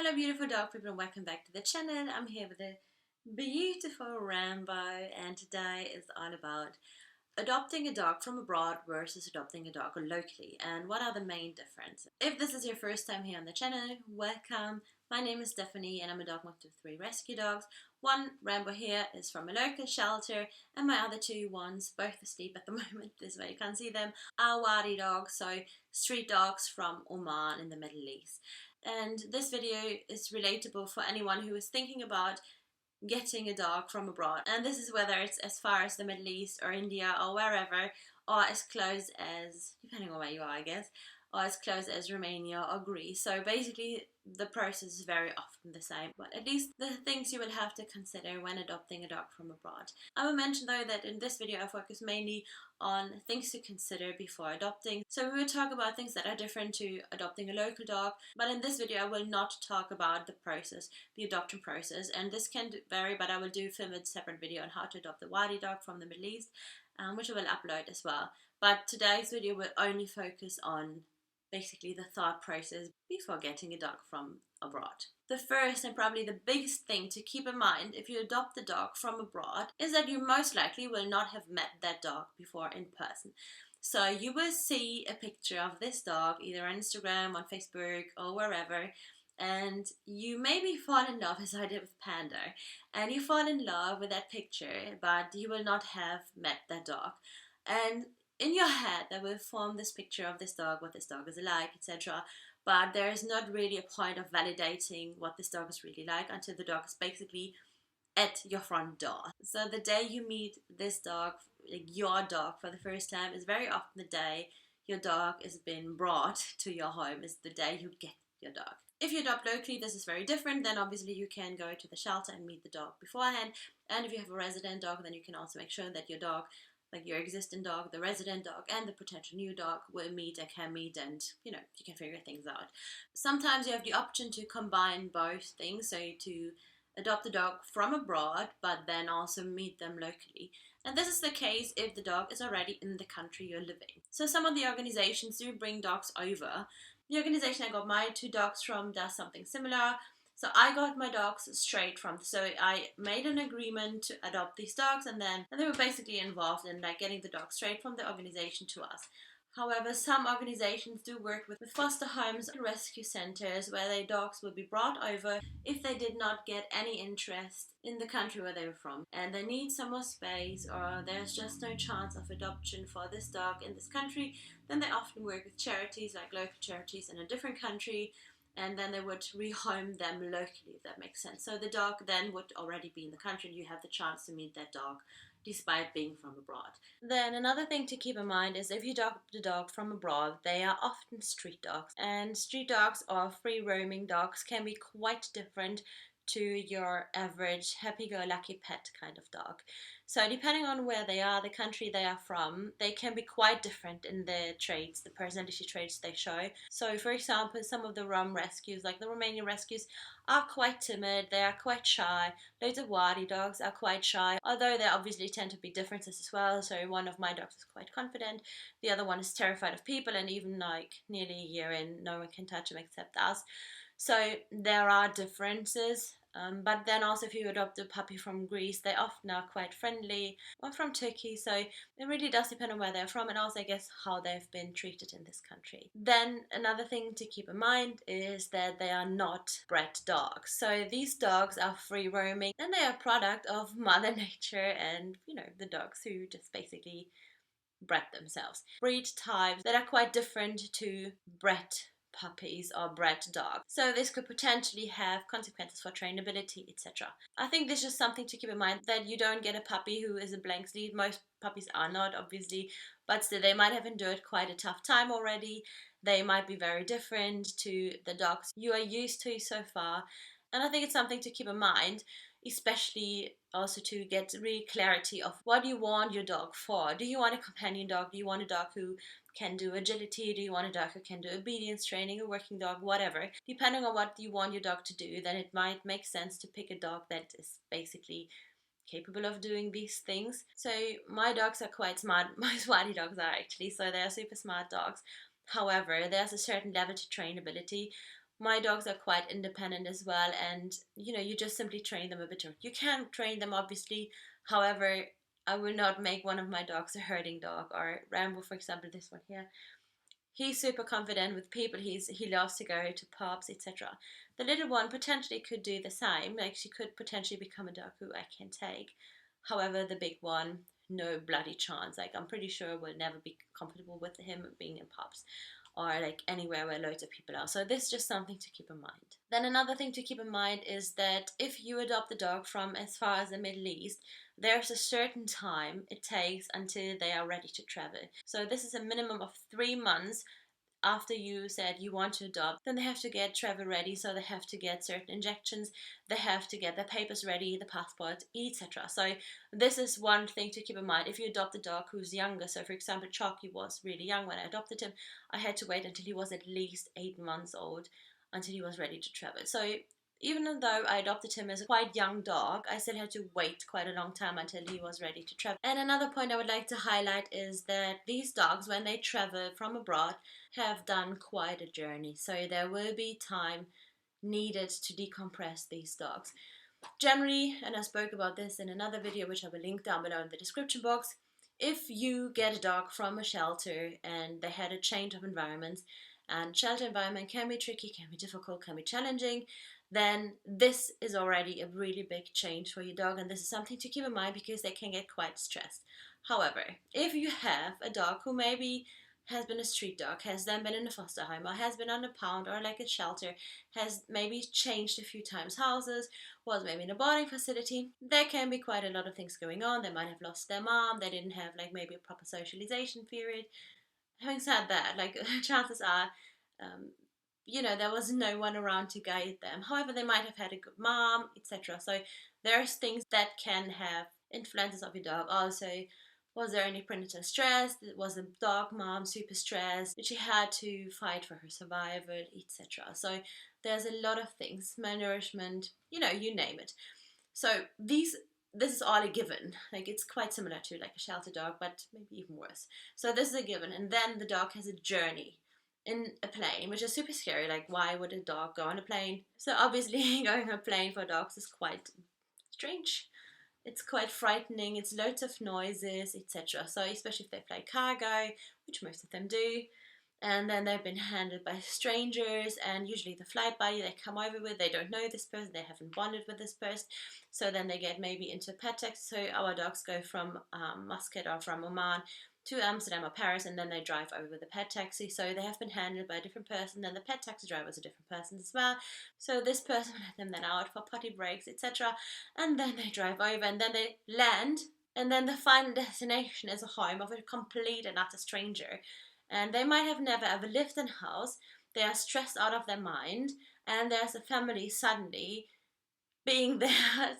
Hello beautiful dog people and welcome back to the channel. I'm here with a beautiful Rambo and today is all about adopting a dog from abroad versus adopting a dog locally and what are the main differences. If this is your first time here on the channel, welcome. My name is Stephanie and I'm a dog mom to 3 rescue dogs. One, Rambo here, is from a local shelter and my other two ones, both asleep at the moment, this way you can't see them, are Wadi dogs, so street dogs from Oman in the Middle East. And this video is relatable for anyone who is thinking about getting a dog from abroad, and this is whether it's as far as the Middle East or India or wherever, or as close as, depending on where you are I guess, or as close as Romania or Greece. So basically the process is very often the same, but at least the things you will have to consider when adopting a dog from abroad. I will mention though that in this video I focus mainly on things to consider before adopting. So we will talk about things that are different to adopting a local dog, but in this video I will not talk about the process, the adoption process, and this can vary, but I will film a separate video on how to adopt a Wadi dog from the Middle East, which I will upload as well. But today's video will only focus on basically the thought process before getting a dog from abroad. The first and probably the biggest thing to keep in mind if you adopt a dog from abroad is that you most likely will not have met that dog before in person. So you will see a picture of this dog either on Instagram, on Facebook or wherever, and you maybe fall in love, as I did with Panda, and you fall in love with that picture, but you will not have met that dog. And in your head that will form this picture of this dog, what this dog is like, etc. But there is not really a point of validating what this dog is really like until the dog is basically at your front door. So the day you meet this dog, like your dog, for the first time is very often the day your dog is being brought to your home, is the day you get your dog. If you adopt locally, this is very different. Then obviously you can go to the shelter and meet the dog beforehand. And if you have a resident dog, then you can also make sure that your dog, like your existing dog, the resident dog, and the potential new dog will meet and can meet, and you can figure things out. Sometimes you have the option to combine both things, so to adopt the dog from abroad but then also meet them locally. And this is the case if the dog is already in the country you're living. So some of the organizations do bring dogs over. The organization I got my 2 dogs from does something similar. So I got my dogs straight from, so I made an agreement to adopt these dogs, and they were basically involved in like getting the dogs straight from the organization to us. However, some organizations do work with foster homes and rescue centers where their dogs will be brought over if they did not get any interest in the country where they were from and they need some more space, or there's just no chance of adoption for this dog in this country. Then they often work with charities, like local charities in a different country, and then they would rehome them locally, if that makes sense. So the dog then would already be in the country and you have the chance to meet that dog despite being from abroad. Then another thing to keep in mind is if you adopt a dog from abroad, they are often street dogs. And street dogs or free roaming dogs can be quite different to your average happy-go-lucky pet kind of dog. So depending on where they are, the country they are from, they can be quite different in their traits, the personality traits they show. So for example, some of the Rum rescues, like the Romanian rescues, are quite timid, they are quite shy. Loads of Wadi dogs are quite shy, although there obviously tend to be differences as well. So one of my dogs is quite confident, the other one is terrified of people, and even like nearly a year in, no one can touch him except us. So there are differences, but then also if you adopt a puppy from Greece, they often are quite friendly, or from Turkey, so it really does depend on where they're from and also I guess how they've been treated in this country. Then another thing to keep in mind is that they are not bred dogs. So these dogs are free roaming and they are a product of Mother Nature and the dogs who just basically bred themselves. Breed types that are quite different to bred puppies or bred dogs. So this could potentially have consequences for trainability, etc. I think this is just something to keep in mind, that you don't get a puppy who is a blank slate. Most puppies are not, obviously, but still they might have endured quite a tough time already. They might be very different to the dogs you are used to so far. And I think it's something to keep in mind, especially also to get real clarity of what you want your dog for. Do you want a companion dog? Do you want a dog who can do agility? Do you want a dog who can do obedience training, a working dog, whatever? Depending on what you want your dog to do, then it might make sense to pick a dog that is basically capable of doing these things. So my dogs are quite smart. My Wadi dogs are actually, so they are super smart dogs. However, there's a certain level to trainability. my dogs are quite independent as well, and you just simply train them a bit. You can train them, obviously. However, I will not make one of my dogs a herding dog. Or Rambo, for example, this one here. He's super confident with people. He loves to go to pubs, etc. The little one potentially could do the same. Like, she could potentially become a dog who I can take. However, the big one, no bloody chance. Like, I'm pretty sure we'll never be comfortable with him being in pubs or like anywhere where loads of people are. So this is just something to keep in mind. Then another thing to keep in mind is that if you adopt a dog from as far as the Middle East, there's a certain time it takes until they are ready to travel. So this is a minimum of 3 months after you said you want to adopt. Then they have to get travel ready, so they have to get certain injections, they have to get their papers ready, the passport, etc. So this is one thing to keep in mind. If you adopt a dog who's younger, so for example Chalky was really young when I adopted him, I had to wait until he was at least 8 months old until he was ready to travel. So even though I adopted him as a quite young dog, I still had to wait quite a long time until he was ready to travel. And another point I would like to highlight is that these dogs, when they travel from abroad, have done quite a journey. So there will be time needed to decompress these dogs. Generally, and I spoke about this in another video, which I will link down below in the description box, if you get a dog from a shelter and they had a change of environments, and shelter environment can be tricky, can be difficult, can be challenging, then this is already a really big change for your dog, and this is something to keep in mind because they can get quite stressed. However, if you have a dog who maybe has been a street dog, has then been in a foster home, or has been on a pound or like a shelter, has maybe changed a few times houses, was maybe in a boarding facility, there can be quite a lot of things going on. They might have lost their mom, they didn't have like maybe a proper socialization period. Having said that, like chances are, there was no one around to guide them. However, they might have had a good mom, etc. So there's things that can have influences of your dog. Also, was there any prenatal stress? Was the dog mom super stressed? Did she had to fight for her survival, etc. So there's a lot of things, malnourishment, you name it. So this is all a given. Like, it's quite similar to like a shelter dog, but maybe even worse. So this is a given, and then the dog has a journey in a plane, which is super scary. Like, why would a dog go on a plane? So obviously going on a plane for dogs is quite strange. It's quite frightening. It's loads of noises, etc. So especially if they fly cargo, which most of them do, and then they've been handled by strangers, and usually the flight buddy they come over with, they don't know this person, they haven't bonded with this person, so then they get maybe into a pet taxi. So our dogs go from Muscat or from Oman to Amsterdam or Paris, and then they drive over with a pet taxi. So they have been handled by a different person, then the pet taxi driver is a different person as well. So this person will let them then out for potty breaks, etc. And then they drive over, and then they land, and then the final destination is a home of a complete and utter stranger. And they might have never ever lived in a house. They are stressed out of their mind, and there's a family suddenly being there,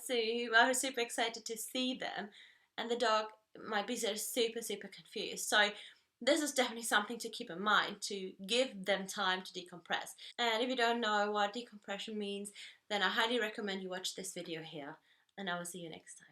so you are super excited to see them, and the dog might be super confused. So this is definitely something to keep in mind, to give them time to decompress. And if you don't know what decompression means, then I highly recommend you watch this video here, and I will see you next time.